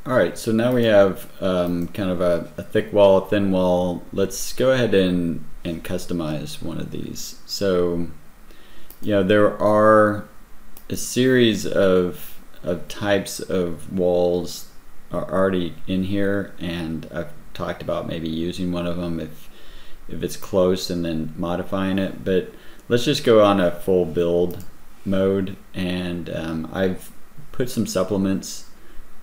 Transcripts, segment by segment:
Alright, so now we have kind of a thick wall, a thin wall. Let's go ahead and customize one of these. So, you know, there are a series of types of walls are already in here, and I've talked about maybe using one of them if it's close and then modifying it. But let's just go on a full build mode, and I've put some supplements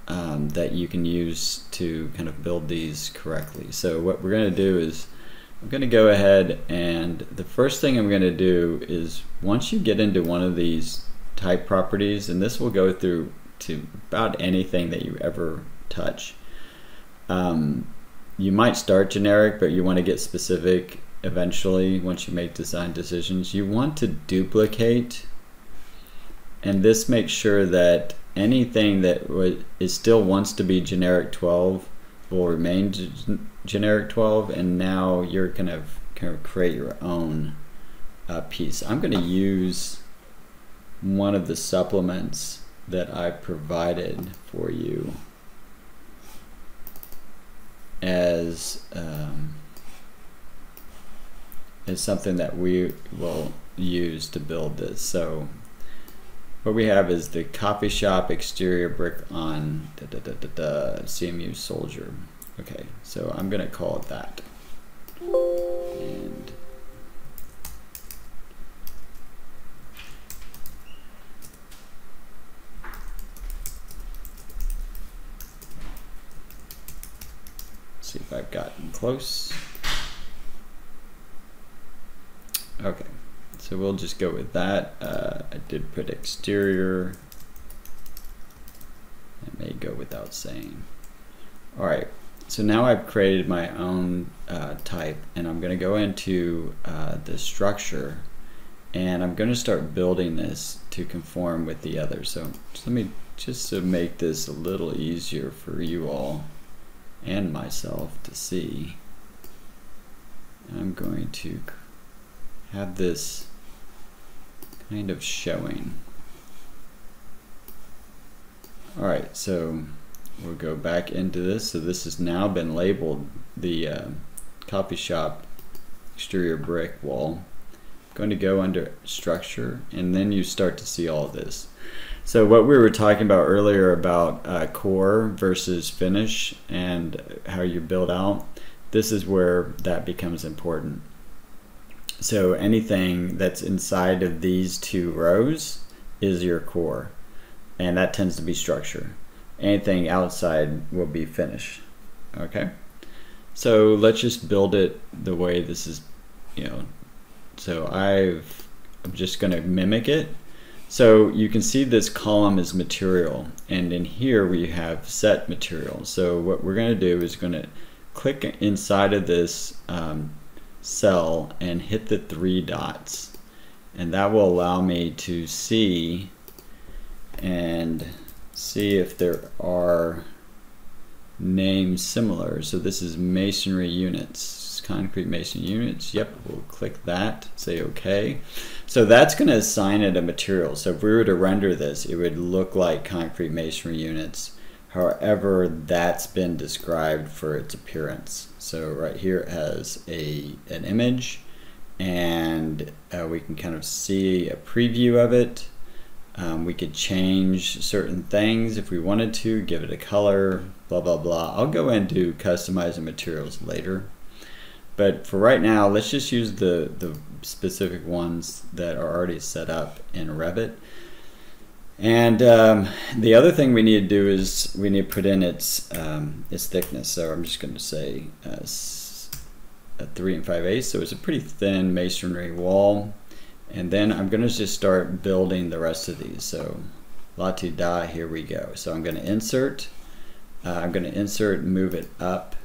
that you can use to kind of build these correctly. So what we're going to do is I'm going to go ahead, and the first thing I'm going to do is, once you get into one of these type properties, and this will go through to about anything that you ever touch, you might start generic, but you want to get specific eventually once you make design decisions. You want to duplicate, and this makes sure that anything that still wants to be generic 12 will remain generic 12, and now you're kind of create your own piece. I'm going to use one of the supplements that I provided for you as something that we will use to build this. So what we have is the coffee shop exterior brick on CMU Soldier. Okay, so I'm gonna call it that. And see if I've gotten close. Okay. So we'll just go with that. I did put exterior. I may go without saying. All right, so now I've created my own type, and I'm gonna go into the structure, and I'm gonna start building this to conform with the others. So let me, just to make this a little easier for you all and myself to see, I'm going to have this kind of showing. Alright, so we'll go back into this. So this has now been labeled the coffee shop exterior brick wall. I'm going to go under structure, and then you start to see all this. So what we were talking about earlier about core versus finish and how you build out, this is where that becomes important. So anything that's inside of these two rows is your core, and that tends to be structure. Anything outside will be finish. Okay, so let's just build it the way this is, you know. So I'm just going to mimic it. So you can see this column is material, and in here we have set material. So what we're going to do is going to click inside of this cell and hit the 3 dots, and that will allow me to see if there are names similar. So this is masonry units, concrete mason units. Yep, we'll click that, say okay. So that's going to assign it a material. So if we were to render this, it would look like concrete masonry units. However, that's been described for its appearance. So right here it has an image, and we can kind of see a preview of it. We could change certain things if we wanted to, give it a color, blah, blah, blah. I'll go into customizing materials later. But for right now, let's just use the specific ones that are already set up in Revit. And the other thing we need to do is we need to put in its thickness. So I'm just going to say a 3 5/8. So it's a pretty thin masonry wall. And then I'm going to just start building the rest of these. So la-ti-da, here we go. So I'm going to insert. And move it up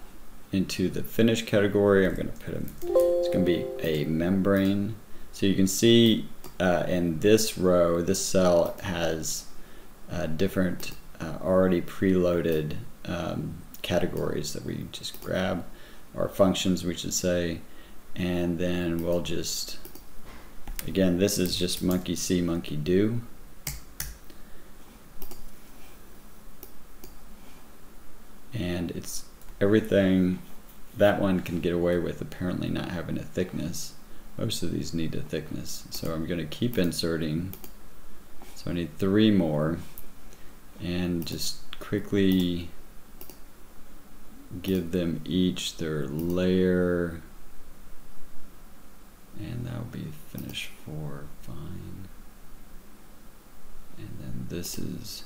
into the finish category. I'm going to put it's going to be a membrane. So you can see in this row, this cell has different already preloaded categories that we just grab, or functions we should say, and then we'll just, again, this is just monkey see, monkey do. and it's everything. That one can get away with apparently not having a thickness. Most of these need a thickness, so I'm going to keep inserting. So I need 3 more, and just quickly give them each their layer, and that'll be finish 4, fine. And then this is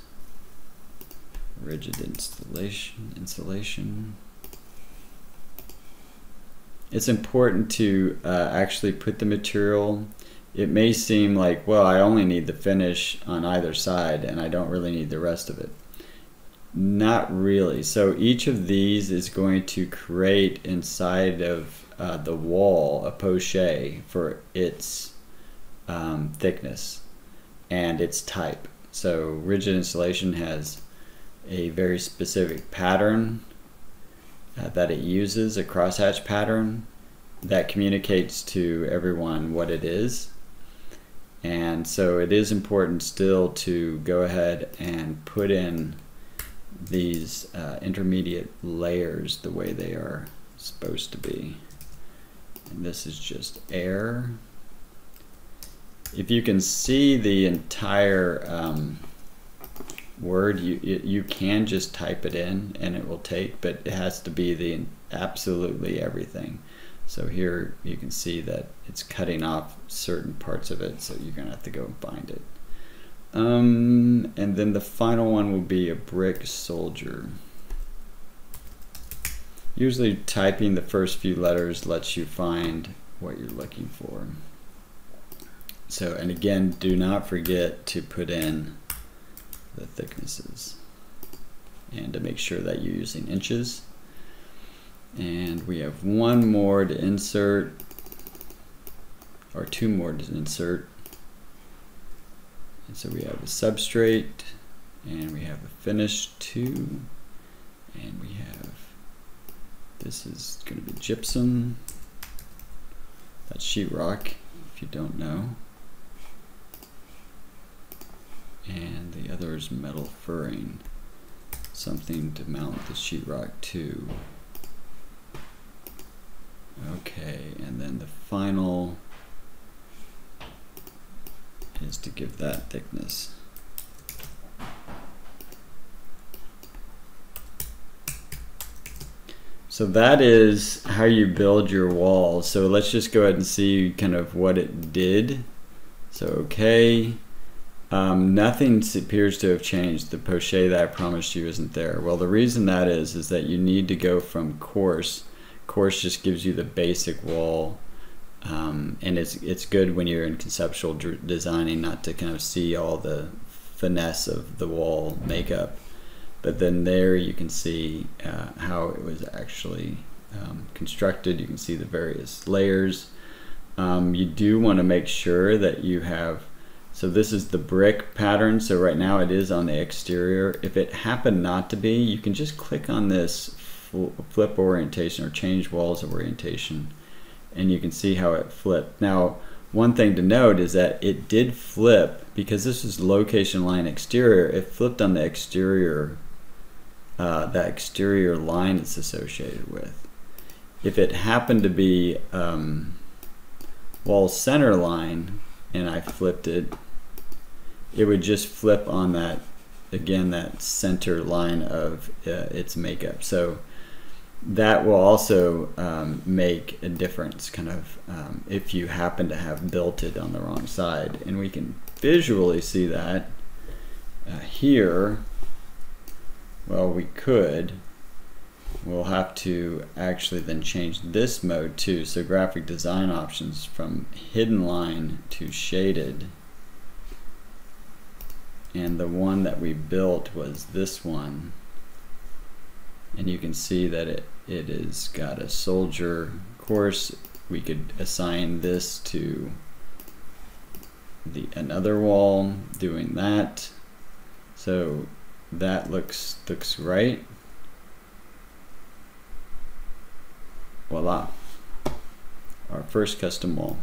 rigid insulation. It's important to actually put the material. It may seem like, well, I only need the finish on either side and I don't really need the rest of it. Not really. So each of these is going to create inside of the wall a poche for its thickness and its type. So rigid insulation has a very specific pattern that it uses, a crosshatch pattern that communicates to everyone what it is. And so it is important still to go ahead and put in these intermediate layers the way they are supposed to be. And this is just air. If you can see the entire word, you can just type it in and it will take, but it has to be the absolutely everything. So here you can see that it's cutting off certain parts of it, so you're gonna have to go and find it. And then the final one will be a brick soldier. Usually typing the first few letters lets you find what you're looking for. So, and again, do not forget to put in the thicknesses and to make sure that you're using inches. And we have 1 more to insert, or 2 more to insert. And so we have a substrate, and we have a finish 2, and we have, this is going to be gypsum. That's sheetrock, if you don't know. And the other is metal furring, something to mount the sheetrock to. Okay, and then the final is to give that thickness. So that is how you build your wall. So let's just go ahead and see kind of what it did. So okay. Nothing appears to have changed. The poche that I promised you isn't there. Well, the reason that is that you need to go from coarse. Coarse just gives you the basic wall, and it's good when you're in conceptual designing not to kind of see all the finesse of the wall makeup. But then there you can see how it was actually constructed. You can see the various layers. You do want to make sure that you have, so this is the brick pattern, so right now it is on the exterior. If it happened not to be, you can just click on this flip orientation or change walls of orientation, and you can see how it flipped. Now, one thing to note is that it did flip because this is location line exterior. It flipped on the exterior, that exterior line it's associated with. If it happened to be wall center line and I flipped it, it would just flip on that, again, that center line of its makeup. So that will also make a difference kind of if you happen to have built it on the wrong side. And we can visually see that here. Well, we could. We'll have to actually then change this mode too. So graphic design options from hidden line to shaded. And the one that we built was this one. And you can see that it has got a soldier course. We could assign this to another wall doing that. So that looks right. Voila, our first custom wall.